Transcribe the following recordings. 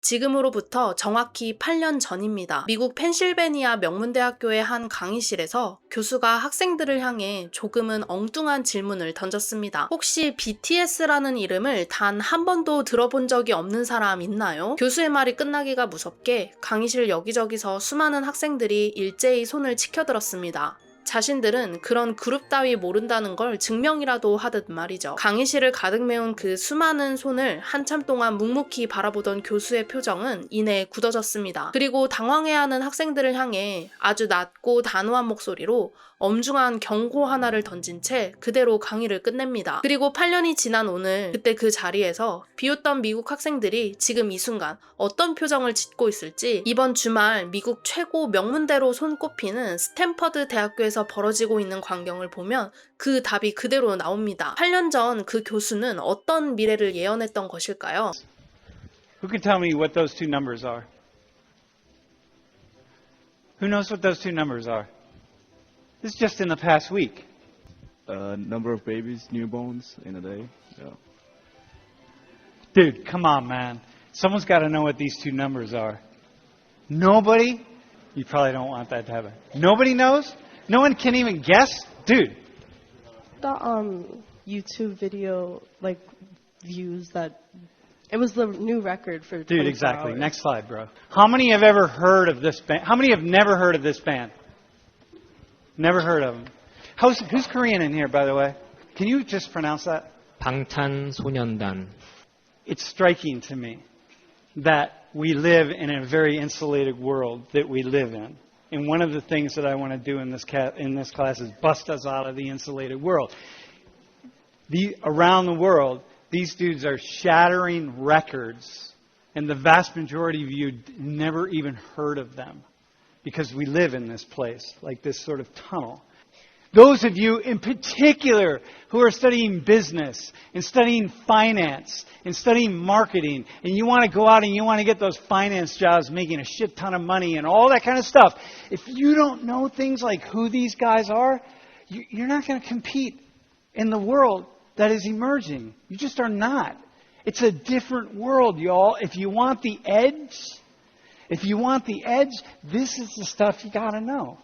지금으로부터 정확히 8년 전입니다. 미국 펜실베니아 명문대학교의 한 강의실에서 교수가 학생들을 향해 조금은 엉뚱한 질문을 던졌습니다. 혹시 BTS라는 이름을 단 한 번도 들어본 적이 없는 사람 있나요? 교수의 말이 끝나기가 무섭게 강의실 여기저기서 수많은 학생들이 일제히 손을 치켜들었습니다. 자신들은 그런 그룹 따위 모른다는 걸 증명이라도 하듯 말이죠. 강의실을 가득 메운 그 수많은 손을 한참 동안 묵묵히 바라보던 교수의 표정은 이내 굳어졌습니다. 그리고 당황해하는 학생들을 향해 아주 낮고 단호한 목소리로 엄중한 경고 하나를 던진 채 그대로 강의를 끝냅니다. 그리고 8년이 지난 오늘 그때 그 자리에서 비웃던 미국 학생들이 지금 이 순간 어떤 표정을 짓고 있을지 이번 주말 미국 최고 명문대로 손꼽히는 스탠퍼드 대학교에서 벌어지고 있는 광경을 보면 그 답이 그대로 나옵니다. 8년 전 그 교수는 어떤 미래를 예언했던 것일까요? Who can tell me what those two numbers are? Who knows what those two numbers are? This is just in the past week. Number of babies, newborns in a day. Yeah. Dude, come on, man. Someone's got to know what these two numbers are. Nobody? You probably don't want that to happen. Nobody knows? No one can even guess? Dude. The YouTube video like views that it was the new record for 24 Dude, exactly. hours. Next slide, bro. How many have ever heard of this band? How many have never heard of this band? Never heard of them. Who's Korean in here, by the way? Can you just pronounce that? 방탄소년단. It's striking to me that we live in a very insulated world that we live in. And one of the things that I want to do in this class is bust us out of the insulated world. Around the world, these dudes are shattering records, and the vast majority of you never even heard of them because we live in this place, like this sort of tunnel. Those of you in particular who are studying business and studying finance and studying marketing, and you want to go out and you want to get those finance jobs making a shit ton of money and all that kind of stuff, if you don't know things like who these guys are, you're not going to compete in the world that is emerging. You just are not. It's a different world, y'all. If you want the edge, this is the stuff you got to know.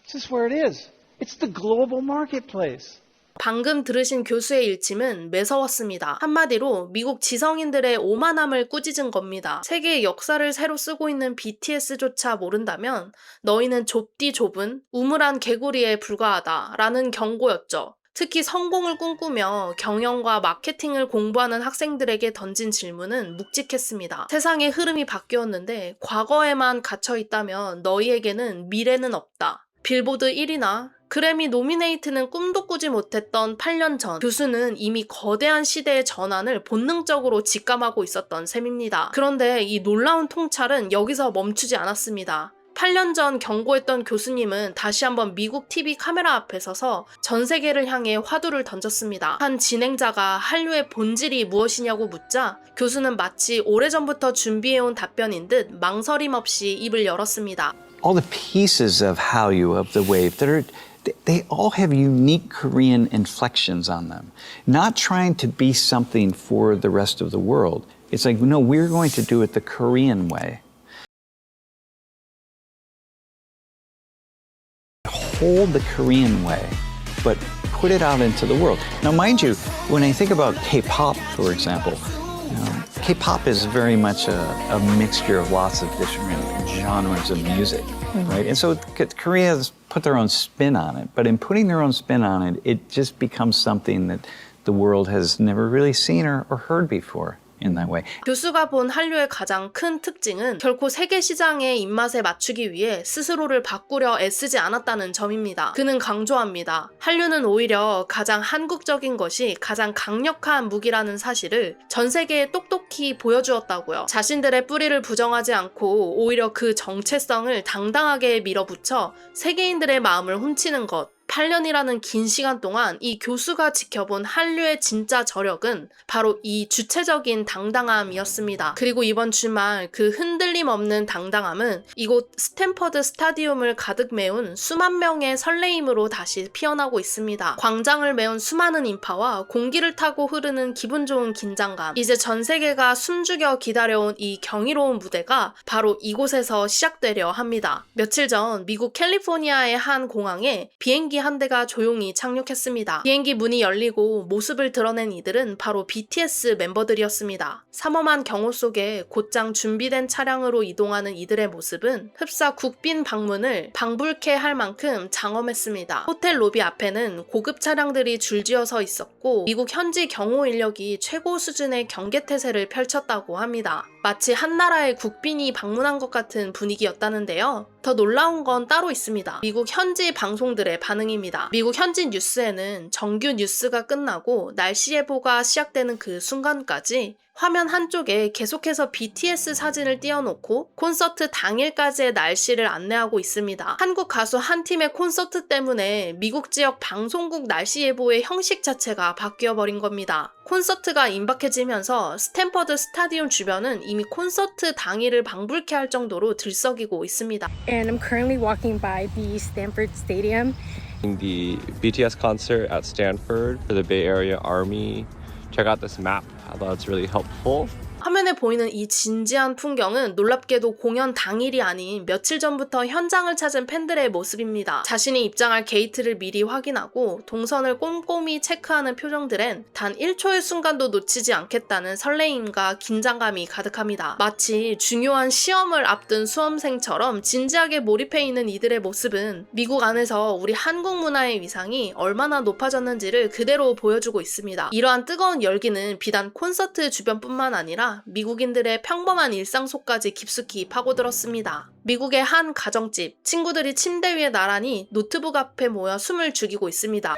It's just where it is. It's the global marketplace. 방금 들으신 교수의 일침은 매서웠습니다. 한마디로 미국 지성인들의 오만함을 꾸짖은 겁니다. 세계의 역사를 새로 쓰고 있는 BTS조차 모른다면 너희는 좁디 좁은 우물한 개구리에 불과하다라는 경고였죠. 특히 성공을 꿈꾸며 경영과 마케팅을 공부하는 학생들에게 던진 질문은 묵직했습니다. 세상의 흐름이 바뀌었는데 과거에만 갇혀 있다면 너희에게는 미래는 없다. 빌보드 1위나 그래미 노미네이트는 꿈도 꾸지 못했던 8년 전 교수는 이미 거대한 시대의 전환을 본능적으로 직감하고 있었던 셈입니다. 그런데 이 놀라운 통찰은 여기서 멈추지 않았습니다. 8년 전 경고했던 교수님은 다시 한번 미국 TV 카메라 앞에 서서 전 세계를 향해 화두를 던졌습니다. 한 진행자가 한류의 본질이 무엇이냐고 묻자 교수는 마치 오래전부터 준비해온 답변인 듯 망설임 없이 입을 열었습니다. All the pieces of Hallyu, of the wave, they all have unique Korean inflections on them. Not trying to be something for the rest of the world. It's like, no, we're going to do it the Korean way. Hold the Korean way, but put it out into the world. Now, mind you, when I think about K-pop, for example, K-pop is very much a mixture of lots of different genres of music, right? And so Korea's put their own spin on it, but in putting their own spin on it, it just becomes something that the world has never really seen or heard before. In that way. 교수가 본 한류의 가장 큰 특징은 결코 세계 시장의 입맛에 맞추기 위해 스스로를 바꾸려 애쓰지 않았다는 점입니다. 그는 강조합니다. 한류는 오히려 가장 한국적인 것이 가장 강력한 무기라는 사실을 전 세계에 똑똑히 보여주었다고요. 자신들의 뿌리를 부정하지 않고 오히려 그 정체성을 당당하게 밀어붙여 세계인들의 마음을 훔치는 것. 8년이라는 긴 시간 동안 이 교수가 지켜본 한류의 진짜 저력은 바로 이 주체적인 당당함이었습니다. 그리고 이번 주말 그 흔들림 없는 당당함은 이곳 스탠퍼드 스타디움을 가득 메운 수만 명의 설레임으로 다시 피어나고 있습니다. 광장을 메운 수많은 인파와 공기를 타고 흐르는 기분 좋은 긴장감. 이제 전 세계가 숨죽여 기다려온 이 경이로운 무대가 바로 이곳에서 시작되려 합니다. 며칠 전 미국 캘리포니아의 한 공항에 비행기 한 대가 조용히 착륙했습니다. 비행기 문이 열리고 모습을 드러낸 이들은 바로 BTS 멤버들이었습니다. 삼엄한 경호 속에 곧장 준비된 차량으로 이동하는 이들의 모습은 흡사 국빈 방문을 방불케 할 만큼 장엄했습니다. 호텔 로비 앞에는 고급 차량들이 줄지어서 있었고 미국 현지 경호 인력이 최고 수준의 경계태세를 펼쳤다고 합니다. 마치 한 나라의 국빈이 방문한 것 같은 분위기였다는데요. 더 놀라운 건 따로 있습니다. 미국 현지 방송들의 반응입니다. 미국 현지 뉴스에는 정규 뉴스가 끝나고 날씨 예보가 시작되는 그 순간까지 화면 한쪽에 계속해서 BTS 사진을 띄워놓고 콘서트 당일까지의 날씨를 안내하고 있습니다. 한국 가수 한 팀의 콘서트 때문에 미국 지역 방송국 날씨 예보의 형식 자체가 바뀌어버린 겁니다. 콘서트가 임박해지면서 스탠퍼드 스타디움 주변은 이미 콘서트 당일을 방불케 할 정도로 들썩이고 있습니다. And I'm currently walking by the Stanford Stadium. The BTS concert at Stanford for the Bay Area Army. Check out this map. I thought it's really helpful. 화면에 보이는 이 진지한 풍경은 놀랍게도 공연 당일이 아닌 며칠 전부터 현장을 찾은 팬들의 모습입니다. 자신이 입장할 게이트를 미리 확인하고 동선을 꼼꼼히 체크하는 표정들엔 단 1초의 순간도 놓치지 않겠다는 설레임과 긴장감이 가득합니다. 마치 중요한 시험을 앞둔 수험생처럼 진지하게 몰입해 있는 이들의 모습은 미국 안에서 우리 한국 문화의 위상이 얼마나 높아졌는지를 그대로 보여주고 있습니다. 이러한 뜨거운 열기는 비단 콘서트 주변뿐만 아니라 미국인들의 평범한 일상 속까지 깊숙이 파고들었습니다. 미국의 한 가정집, 친구들이 침대 위에 나란히 노트북 앞에 모여 숨을 죽이고 있습니다.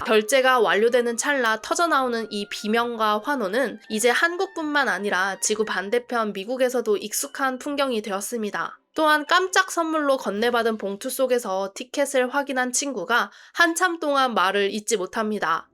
결제가 완료되는 찰나 터져나오는 이 비명과 환호는 이제 한국뿐만 아니라 지구 반대편 미국에서도 익숙한 풍경이 되었습니다. 또한 깜짝 선물로 건네받은 봉투 속에서 티켓을 확인한 친구가 한참 동안 말을 잇지 못합니다.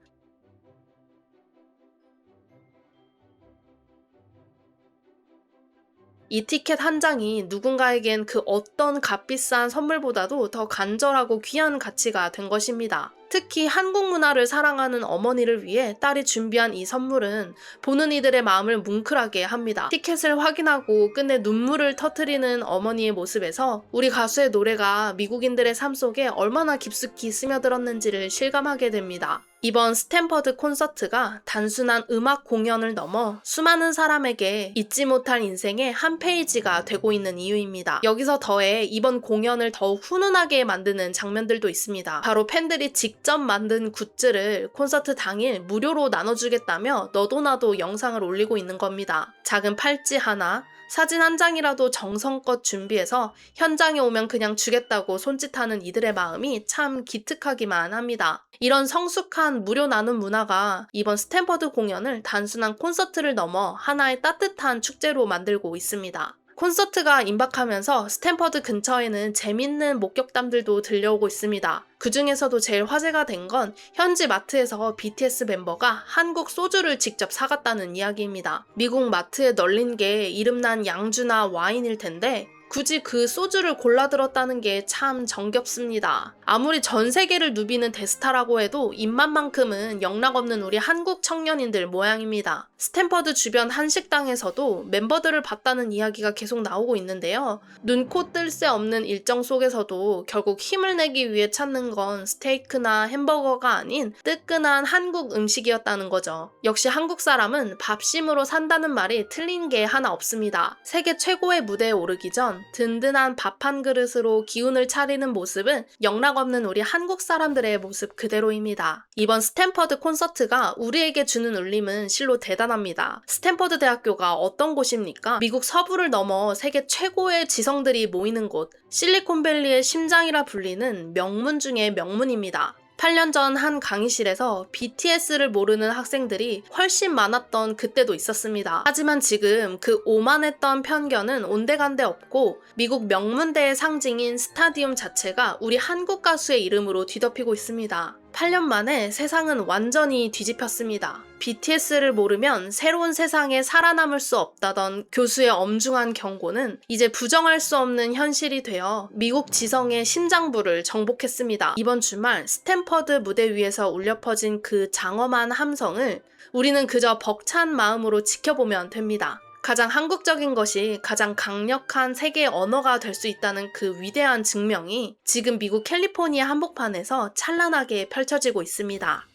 이 티켓 한 장이 누군가에겐 그 어떤 값비싼 선물보다도 더 간절하고 귀한 가치가 된 것입니다. 특히 한국 문화를 사랑하는 어머니를 위해 딸이 준비한 이 선물은 보는 이들의 마음을 뭉클하게 합니다. 티켓을 확인하고 끝내 눈물을 터뜨리는 어머니의 모습에서 우리 가수의 노래가 미국인들의 삶 속에 얼마나 깊숙이 스며들었는지를 실감하게 됩니다. 이번 스탠퍼드 콘서트가 단순한 음악 공연을 넘어 수많은 사람에게 잊지 못할 인생의 한 페이지가 되고 있는 이유입니다. 여기서 더해 이번 공연을 더욱 훈훈하게 만드는 장면들도 있습니다. 바로 팬들이 직접 만든 굿즈를 콘서트 당일 무료로 나눠주겠다며 너도나도 영상을 올리고 있는 겁니다. 작은 팔찌 하나, 사진 한 장이라도 정성껏 준비해서 현장에 오면 그냥 주겠다고 손짓하는 이들의 마음이 참 기특하기만 합니다. 이런 성숙한 무료 나눔 문화가 이번 스탠퍼드 공연을 단순한 콘서트를 넘어 하나의 따뜻한 축제로 만들고 있습니다. 콘서트가 임박하면서 스탠퍼드 근처에는 재밌는 목격담들도 들려오고 있습니다. 그 중에서도 제일 화제가 된 건 현지 마트에서 BTS 멤버가 한국 소주를 직접 사갔다는 이야기입니다. 미국 마트에 널린 게 이름난 양주나 와인일 텐데 굳이 그 소주를 골라 들었다는 게 참 정겹습니다. 아무리 전 세계를 누비는 대스타라고 해도 입맛만큼은 영락없는 우리 한국 청년인들 모양입니다. 스탠퍼드 주변 한식당에서도 멤버들을 봤다는 이야기가 계속 나오고 있는데요. 눈코 뜰 새 없는 일정 속에서도 결국 힘을 내기 위해 찾는 건 스테이크나 햄버거가 아닌 뜨끈한 한국 음식이었다는 거죠. 역시 한국 사람은 밥심으로 산다는 말이 틀린 게 하나 없습니다. 세계 최고의 무대에 오르기 전 든든한 밥 한 그릇으로 기운을 차리는 모습은 영락없는 우리 한국 사람들의 모습 그대로입니다. 이번 스탠퍼드 콘서트가 우리에게 주는 울림은 실로 대단합니다. 스탠퍼드 대학교가 어떤 곳입니까? 미국 서부를 넘어 세계 최고의 지성들이 모이는 곳, 실리콘밸리의 심장이라 불리는 명문 중의 명문입니다. 8년 전 한 강의실에서 BTS를 모르는 학생들이 훨씬 많았던 그때도 있었습니다. 하지만 지금 그 오만했던 편견은 온데간데 없고 미국 명문대의 상징인 스타디움 자체가 우리 한국 가수의 이름으로 뒤덮이고 있습니다. 8년 만에 세상은 완전히 뒤집혔습니다. BTS를 모르면 새로운 세상에 살아남을 수 없다던 교수의 엄중한 경고는 이제 부정할 수 없는 현실이 되어 미국 지성의 심장부를 정복했습니다. 이번 주말 스탠퍼드 무대 위에서 울려 퍼진 그 장엄한 함성을 우리는 그저 벅찬 마음으로 지켜보면 됩니다. 가장 한국적인 것이 가장 강력한 세계의 언어가 될 수 있다는 그 위대한 증명이 지금 미국 캘리포니아 한복판에서 찬란하게 펼쳐지고 있습니다.